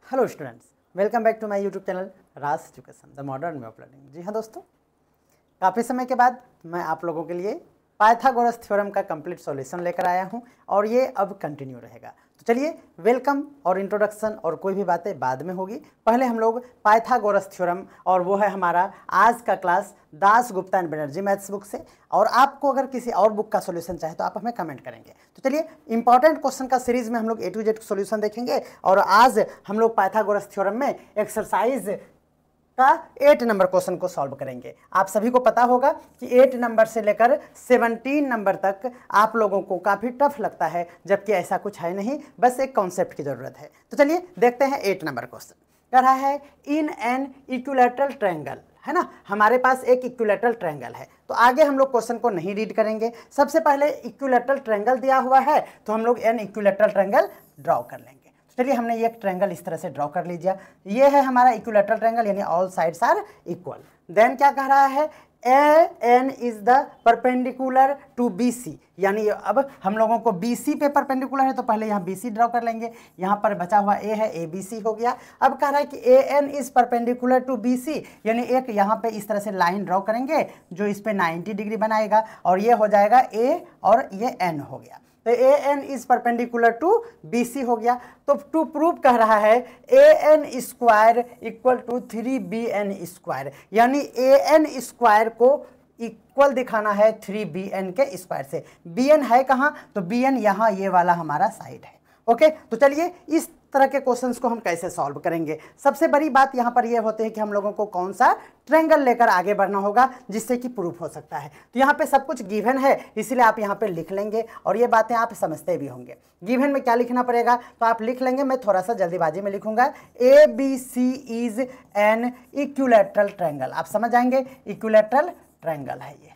Hello students, welcome back to my YouTube channel Raj education the modern way of learning. जी हाँ दोस्तों, काफ़ी समय के बाद मैं आप लोगों के लिए पाइथागोरस थ्योरम का कंप्लीट सॉल्यूशन लेकर आया हूं और ये अब कंटिन्यू रहेगा। तो चलिए, वेलकम और इंट्रोडक्शन और कोई भी बातें बाद में होगी। पहले हम लोग पाइथागोरस थ्योरम, और वो है हमारा आज का class Das Gupta and Banerjee maths book से। और आपको अगर किसी और बुक का सॉल्यूशन चाहे तो आप हमें कमेंट करेंगे। तो चलिए, इंपॉर्टेंट क्वेश्चन का सीरीज में हम लोग A to Z सॉल्यूशन देखेंगे और आज हम लोग पाइथागोरस थ्योरम में एक्सरसाइज का 8 नंबर क्वेश्चन को सॉल्व करेंगे। आप सभी को पता होगा कि 8 नंबर से लेकर 17 नंबर तक आप लोगों को काफ़ी टफ लगता है, जबकि ऐसा कुछ है नहीं, बस एक कॉन्सेप्ट की ज़रूरत है। तो चलिए देखते हैं 8 नंबर क्वेश्चन। कह रहा है इन एन इक्विलैटरल ट्रायंगल, है ना। हमारे पास एक इक्विलैटरल ट्रायंगल है। तो आगे हम लोग क्वेश्चन को नहीं रीड करेंगे। सबसे पहले इक्विलैटरल ट्रायंगल दिया हुआ है तो हम लोग एन इक्विलैटरल ट्रायंगल ड्रॉ कर लेंगे। चलिए, हमने ये एक ट्रायंगल इस तरह से ड्रॉ कर लीजिए। ये है हमारा इक्विलैटरल ट्रायंगल, यानी all sides are equal. Then क्या कह रहा है, A N is the perpendicular to B C, यानी अब हम लोगों को बी सी पे परपेंडिकुलर है तो पहले यहाँ बी सी ड्रॉ कर लेंगे। यहाँ पर बचा हुआ ए है, ए बी सी हो गया। अब कह रहा है कि A N is perpendicular to B C, यानी एक यहाँ पे इस तरह से लाइन ड्रॉ करेंगे जो इस पे 90 डिग्री बनाएगा और ये हो जाएगा ए और ये एन हो गया। तो A N is perpendicular to B C हो गया। तो टू प्रूव कह रहा है A N square equal to 3bn square, यानी ए एन स्क्वायर को इक्वल दिखाना है 3bn के स्क्वायर से। bn है कहाँ, तो bn यहाँ ये वाला हमारा साइड है। ओके, तो चलिए इस तरह के क्वेश्चंस को हम कैसे सॉल्व करेंगे। सबसे बड़ी बात यहाँ पर ये होते हैं कि हम लोगों को कौन सा ट्रायंगल लेकर आगे बढ़ना होगा जिससे कि प्रूफ हो सकता है। तो यहाँ पे सब कुछ गिवन है, इसलिए आप यहाँ पे लिख लेंगे और ये बातें आप समझते भी होंगे। गिवन में क्या लिखना पड़ेगा तो आप लिख लेंगे, मैं थोड़ा सा जल्दीबाजी में लिखूंगा। A B C is an equilateral triangle, आप समझ जाएंगे इक्विलैटरल ट्रायंगल है ये,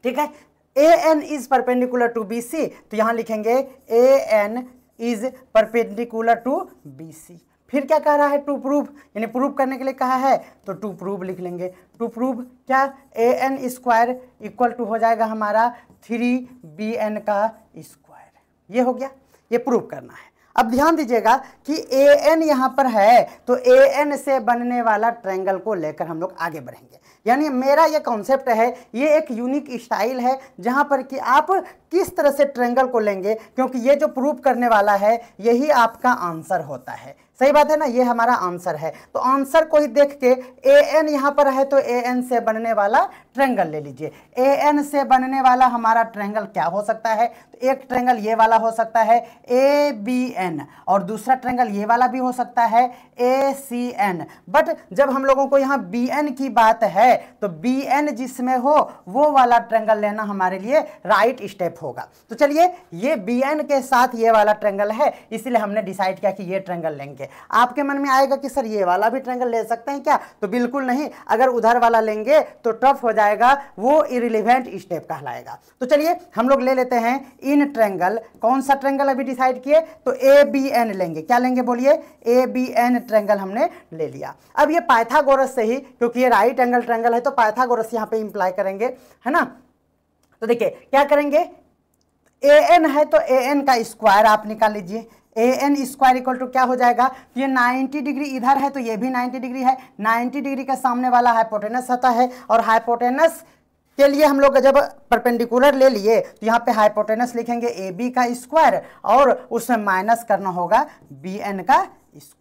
ठीक है। A N is perpendicular to B C, तो यहाँ लिखेंगे A N is perpendicular to B C. फिर क्या कह रहा है, टू प्रूव, यानी प्रूव करने के लिए कहा है तो टू प्रूव लिख लेंगे। टू प्रूव क्या, ए एन स्क्वायर इक्वल टू हो जाएगा हमारा 3bn का स्क्वायर। ये हो गया, ये प्रूव करना है। अब ध्यान दीजिएगा कि ए एन यहाँ पर है तो ए एन से बनने वाला ट्रायंगल को लेकर हम लोग आगे बढ़ेंगे। यानी मेरा ये कॉन्सेप्ट है, ये एक यूनिक स्टाइल है जहाँ पर कि आप किस तरह से ट्रायंगल को लेंगे, क्योंकि ये जो प्रूव करने वाला है यही आपका आंसर होता है। सही बात है ना, ये हमारा आंसर है। तो आंसर को ही देख के ए एन यहाँ पर है तो ए एन से बनने वाला ट्रायंगल ले लीजिए। ए एन से बनने वाला हमारा ट्रायंगल क्या हो सकता है, तो एक ट्रायंगल ये वाला हो सकता है ए बी एन, और दूसरा ट्रायंगल ये वाला भी हो सकता है ए सी एन। बट जब हम लोगों को यहाँ बी एन की बात है तो बी एन जिसमें हो वो वाला ट्रायंगल लेना हमारे लिए राइट स्टेप होगा। तो चलिए, ये बी एन के साथ ये वाला ट्रायंगल है, इसलिए हमने डिसाइड किया कि ये ट्रायंगल लेंगे। आपके मन में आएगा कि सर ये वाला भी ट्रायंगल ले सकते हैं क्या, तो बिल्कुल नहीं। अगर उधर वाला लेंगे तो टफ हो जाएगा, वो इरिलेवेंट स्टेप कहलाएगा। तो चलिए हम लोग ले लेते हैं इन ट्रायंगल। कौन सा ट्रायंगल अभी डिसाइड किए, तो ए बी एन लेंगे। क्या लेंगे बोलिए, ए बी एन ट्रायंगल हमने ले लिया। अब ये पाइथागोरस से ही, क्योंकि ये राइट एंगल ट्रायंगल है तो पाइथागोरस यहाँ पे इंप्लाई करेंगे, है ना। तो देखिए क्या करेंगे, ए एन है तो ए एन का स्क्वायर आप निकाल लीजिए। ए एन स्क्वायर इक्वल टू क्या हो जाएगा, ये 90 डिग्री इधर है तो ये भी 90 डिग्री है। 90 डिग्री का सामने वाला हाइपोटेनस होता है, और हाइपोटेनस के लिए हम लोग जब परपेंडिकुलर ले लिए तो यहाँ पे हाइपोटेनस लिखेंगे ए बी का स्क्वायर और उसमें माइनस करना होगा बी एन का स्क्वायर।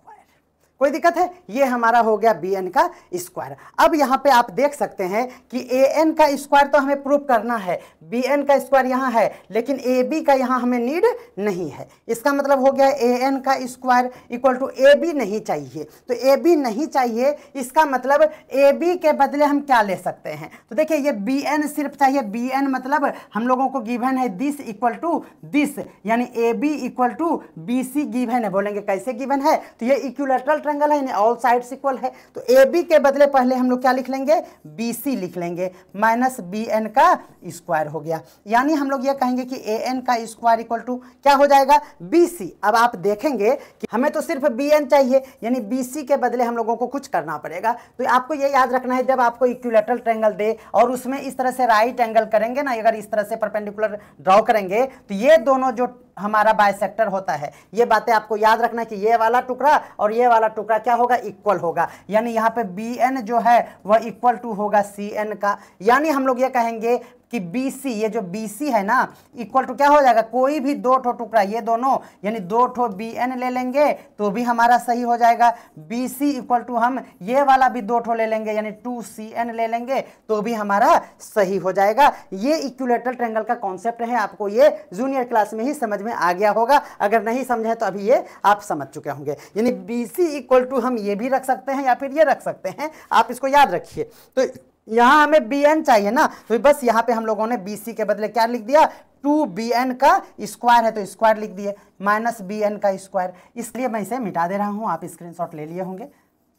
कोई दिक्कत है, ये हमारा हो गया बी एन का स्क्वायर। अब यहाँ पे आप देख सकते हैं कि ए एन का स्क्वायर तो हमें प्रूव करना है, बी एन का स्क्वायर यहाँ है, लेकिन ए बी का यहाँ हमें नीड नहीं है। इसका मतलब हो गया ए एन का square equal to A B नहीं चाहिए। तो ए बी नहीं चाहिए, इसका मतलब ए बी के बदले हम क्या ले सकते हैं, तो देखिए ये बी एन सिर्फ चाहिए। बी एन मतलब हम लोगों को गिवन है दिस इक्वल टू दिस, यानी A B equal to B C given है। बोलेंगे कैसे गिवन है, तो ये इक्विलैटरल ट्रायंगल है, यानी ऑल साइड्स इक्वल है, तो ए बी के बदले पहले हम लोग क्या लिख लेंगे, बी सी लिख लेंगे, माइनस बी एन का स्क्वायर हो गया, यानी हम लोग ये कहेंगे कि ए एन का स्क्वायर इक्वल टू क्या हो जाएगा, बी सी। अब आप देखेंगे कि हमें तो सिर्फ बी एन चाहिए, यानी बी सी के बदले हम लोगों को कुछ करना पड़ेगा। तो आपको ये याद रखना है, जब आपको इक्विलैटरल ट्रायंगल दे और उसमें इस तरह से राइट एंगल करेंगे ना, अगर इस तरह से परपेंडिकुलर ड्रॉ करेंगे तो ये दोनों जो हमारा बाइसेक्टर होता है, ये बातें आपको याद रखना है कि ये वाला टुकड़ा और ये वाला टुकड़ा क्या होगा, इक्वल होगा, यानी यहाँ पे बी एन जो है वह इक्वल टू होगा सी एन का, यानी हम लोग ये कहेंगे कि बी सी, ये जो बी सी है ना, इक्वल टू क्या हो जाएगा, कोई भी दो ठो टुकड़ा ये दोनों, यानी दो ठो बी एन ले लेंगे तो भी हमारा सही हो जाएगा, बी सी इक्वल टू हम ये वाला भी दो ठो ले लेंगे, यानी 2cn ले लेंगे तो भी हमारा सही हो जाएगा। ये इक्विलैटरल ट्रायंगल का कॉन्सेप्ट है, आपको ये जूनियर क्लास में ही समझ में आ गया होगा, अगर नहीं समझे तो अभी ये आप समझ चुके होंगे। यानी बी सी इक्वल टू हम ये भी रख सकते हैं या फिर ये रख सकते हैं, आप इसको याद रखिए। तो यहाँ हमें बी एन चाहिए ना, तो बस यहाँ पे हम लोगों ने बी सी के बदले क्या लिख दिया, 2bn का स्क्वायर है तो स्क्वायर लिख दिए, माइनस बी एन का स्क्वायर, इसलिए मैं इसे मिटा दे रहा हूँ, आप स्क्रीनशॉट ले लिए होंगे।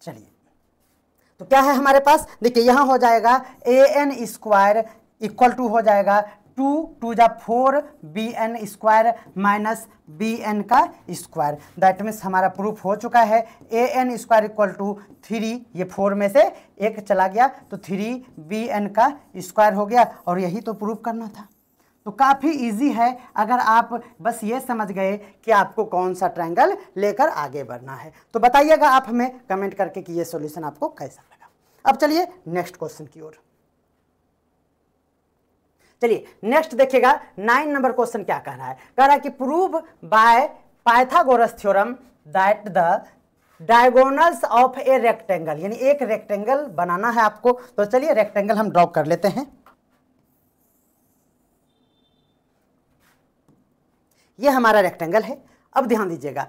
चलिए तो क्या है हमारे पास, देखिए यहाँ हो जाएगा A N square equal to हो जाएगा 2 जा 4 B N square minus B N का स्क्वायर, दैट मीन्स हमारा प्रूफ हो चुका है, A N square equal to 3, ये 4 में से एक चला गया तो 3 बी एन का स्क्वायर हो गया, और यही तो प्रूफ करना था। तो काफ़ी इजी है, अगर आप बस ये समझ गए कि आपको कौन सा ट्रायंगल लेकर आगे बढ़ना है। तो बताइएगा आप हमें कमेंट करके कि ये सॉल्यूशन आपको कैसा लगा। अब चलिए नेक्स्ट क्वेश्चन की ओर। चलिए नेक्स्ट देखिएगा, 9 नंबर क्वेश्चन क्या कह रहा है, कह रहा है कि prove by Pythagoras theorem that the diagonals of a rectangle, यानी एक रेक्टेंगल बनाना है आपको। तो चलिए रेक्टेंगल हम ड्रॉ कर लेते हैं। ये हमारा रेक्टेंगल है। अब ध्यान दीजिएगा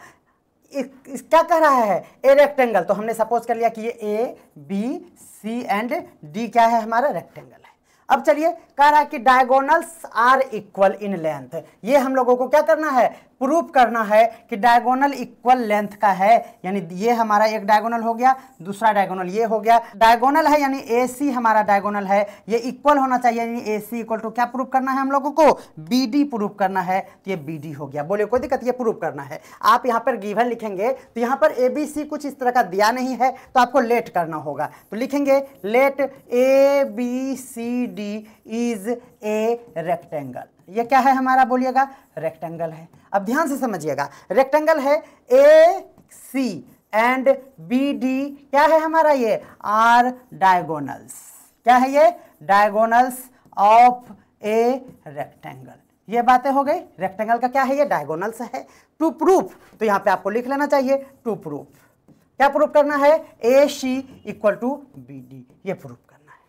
क्या कह रहा है, ए रेक्टेंगल, तो हमने सपोज कर लिया कि ये A B C and D क्या है, हमारा रेक्टेंगल है। अब चलिए कह रहा है कि diagonals are equal in length, ये हम लोगों को क्या करना है, प्रूफ करना है कि डायगोनल इक्वल लेंथ का है, यानी ये हमारा एक डायगोनल हो गया, दूसरा डायगोनल ये हो गया, डायगोनल है यानी ए सी हमारा डायगोनल है, ये इक्वल होना चाहिए, यानी ए सी इक्वल टू क्या प्रूफ करना है हम लोगों को, बी डी प्रूफ करना है, तो ये बी डी हो गया। बोले कोई दिक्कत, ये प्रूफ करना है। आप यहाँ पर गिवन लिखेंगे तो यहाँ पर ए बी सी कुछ इस तरह का दिया नहीं है, तो आपको लेट करना होगा, तो लिखेंगे let A B C D is a rectangle. ये क्या है हमारा, बोलिएगा रेक्टेंगल है। अब ध्यान से समझिएगा, रेक्टेंगल है ए सी एंड बी डी क्या है हमारा, ये आर डायगोनल्स, क्या है ये, डायगोनल्स ऑफ ए रेक्टेंगल। ये बातें हो गई, रेक्टेंगल का क्या है, ये डायगोनल्स है। टू प्रूफ, तो यहाँ पे आपको लिख लेना चाहिए टू प्रूफ, क्या प्रूफ करना है, ए सी इक्वल टू बी डी, ये प्रूफ करना है,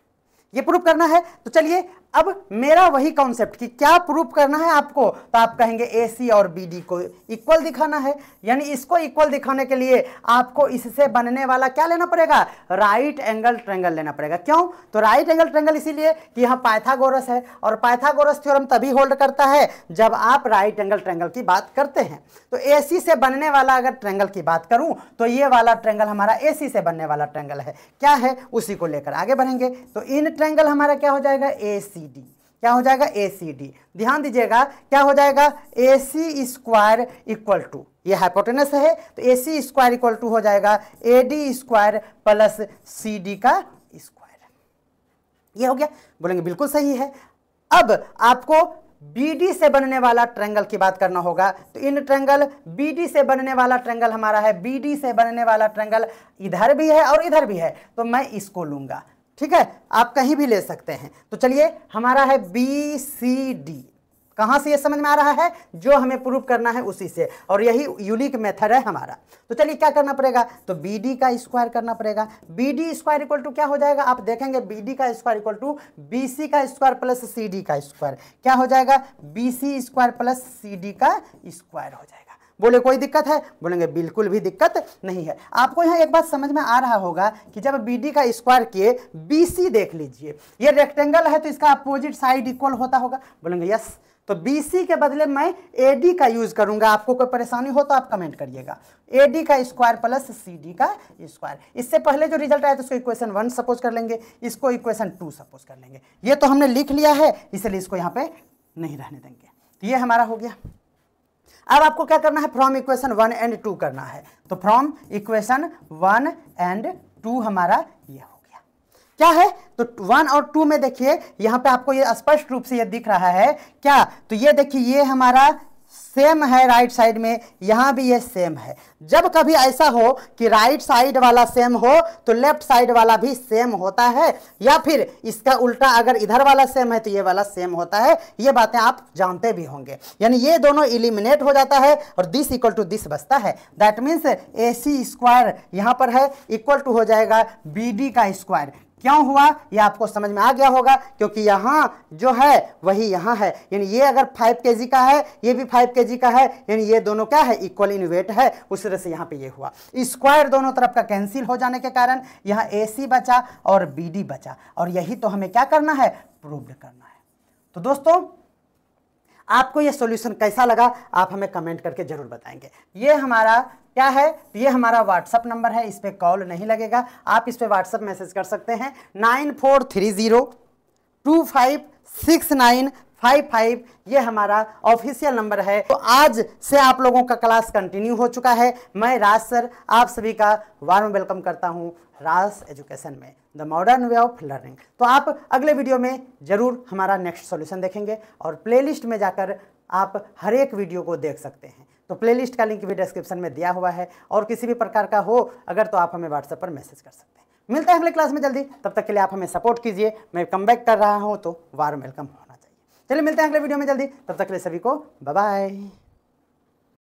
ये प्रूफ करना है। तो चलिए अब मेरा वही कॉन्सेप्ट कि क्या प्रूफ करना है आपको, तो आप कहेंगे ए सी और बी डी को इक्वल दिखाना है, यानी इसको इक्वल दिखाने के लिए आपको इससे बनने वाला क्या लेना पड़ेगा, राइट एंगल ट्रायंगल लेना पड़ेगा। क्यों, तो राइट एंगल ट्रायंगल इसीलिए कि यहाँ पाइथागोरस है, और पाइथागोरस थ्योरम तभी होल्ड करता है जब आप राइट एंगल ट्रायंगल की बात करते हैं। तो ए सी से बनने वाला अगर ट्रायंगल की बात करूं तो ये वाला ट्रायंगल हमारा ए सी से बनने वाला ट्रायंगल है, क्या है, उसी को लेकर आगे बढ़ेंगे। तो इन ट्रायंगल हमारा क्या हो जाएगा, ए सी डी, क्या हो जाएगा, ए सी डी। ध्यान दीजिएगा क्या हो जाएगा, A C square equal to, ये हाइपोटेनस है तो A C square equal to हो जाएगा A D square plus C D का स्क्वायर। ये हो गया, बोलेंगे बिल्कुल सही है। अब आपको BD से बनने वाला ट्रायंगल की बात करना होगा, तो इन ट्रायंगल BD से बनने वाला ट्रायंगल हमारा है, BD से बनने वाला ट्रायंगल इधर भी है और इधर भी है, तो मैं इसको लूंगा, ठीक है, आप कहीं भी ले सकते हैं। तो चलिए हमारा है BCD, कहाँ से ये समझ में आ रहा है, जो हमें प्रूफ करना है उसी से, और यही यूनिक मेथड है हमारा। तो चलिए क्या करना पड़ेगा, तो BD का स्क्वायर करना पड़ेगा, BD स्क्वायर इक्वल टू क्या हो जाएगा, आप देखेंगे BD का स्क्वायर इक्वल टू BC का स्क्वायर प्लस CD का स्क्वायर, क्या हो जाएगा, BC स्क्वायर प्लस CD का स्क्वायर हो जाएगा। बोले कोई दिक्कत है, बोलेंगे बिल्कुल भी दिक्कत नहीं है। आपको यहाँ एक बात समझ में आ रहा होगा कि जब BD का स्क्वायर किए, BC देख लीजिए, ये रेक्टेंगल है तो इसका अपोजिट साइड इक्वल होता होगा, बोलेंगे यस, तो BC के बदले मैं AD का यूज करूंगा। आपको कोई परेशानी हो तो आप कमेंट करिएगा। AD का स्क्वायर प्लस CD का स्क्वायर। इससे पहले जो रिजल्ट आया तो इसको इक्वेशन 1 सपोज कर लेंगे, इसको इक्वेशन 2 सपोज कर लेंगे। ये तो हमने लिख लिया है, इसलिए इसको यहाँ पे नहीं रहने देंगे। तो ये हमारा हो गया। अब आपको क्या करना है, फ्रॉम इक्वेशन 1 एंड 2 करना है। तो फ्रॉम इक्वेशन 1 एंड 2 हमारा ये हो गया। क्या है, तो 1 और 2 में देखिए यहाँ पे आपको ये स्पष्ट रूप से ये दिख रहा है क्या, तो ये देखिए ये हमारा सेम है राइट साइड में, यहाँ भी ये सेम है। जब कभी ऐसा हो कि राइट साइड वाला सेम हो तो लेफ्ट साइड वाला भी सेम होता है, या फिर इसका उल्टा अगर इधर वाला सेम है तो ये वाला सेम होता है। ये बातें आप जानते भी होंगे। यानी ये दोनों इलिमिनेट हो जाता है और दिस इक्वल टू दिस बचता है। दैट मीन्स AC स्क्वायर यहाँ पर है इक्वल टू हो जाएगा BD का स्क्वायर। क्यों हुआ ये आपको समझ में आ गया होगा, क्योंकि यहाँ जो है वही यहाँ है। यानी ये अगर 5 kg का है, ये भी 5 kg का है, यानी ये दोनों क्या है, इक्वल इन वेट है। उस तरह से यहाँ पे ये हुआ। स्क्वायर दोनों तरफ का कैंसिल हो जाने के कारण यहाँ AC बचा और BD बचा, और यही तो हमें क्या करना है, प्रूव करना है। तो दोस्तों आपको ये सॉल्यूशन कैसा लगा आप हमें कमेंट करके जरूर बताएंगे। ये हमारा क्या है, ये हमारा व्हाट्सअप नंबर है, इस पे कॉल नहीं लगेगा, आप इस पे व्हाट्सअप मैसेज कर सकते हैं 9430256955। ये हमारा ऑफिशियल नंबर है। तो आज से आप लोगों का क्लास कंटिन्यू हो चुका है। मैं राज सर आप सभी का वार्म वेलकम करता हूँ राज एजुकेशन में, the modern way of learning. तो आप अगले वीडियो में जरूर हमारा नेक्स्ट सॉल्यूशन देखेंगे, और प्लेलिस्ट में जाकर आप हर एक वीडियो को देख सकते हैं। तो प्लेलिस्ट का लिंक भी डिस्क्रिप्शन में दिया हुआ है, और किसी भी प्रकार का हो अगर तो आप हमें व्हाट्सएप पर मैसेज कर सकते हैं। मिलते हैं अगले क्लास में जल्दी, तब तक के लिए आप हमें सपोर्ट कीजिए। मैं कम बैक कर रहा हूँ तो वार्म वेलकम होना चाहिए। चलिए मिलते हैं अगले वीडियो में जल्दी, तब तक के लिए सभी को बाय बाय।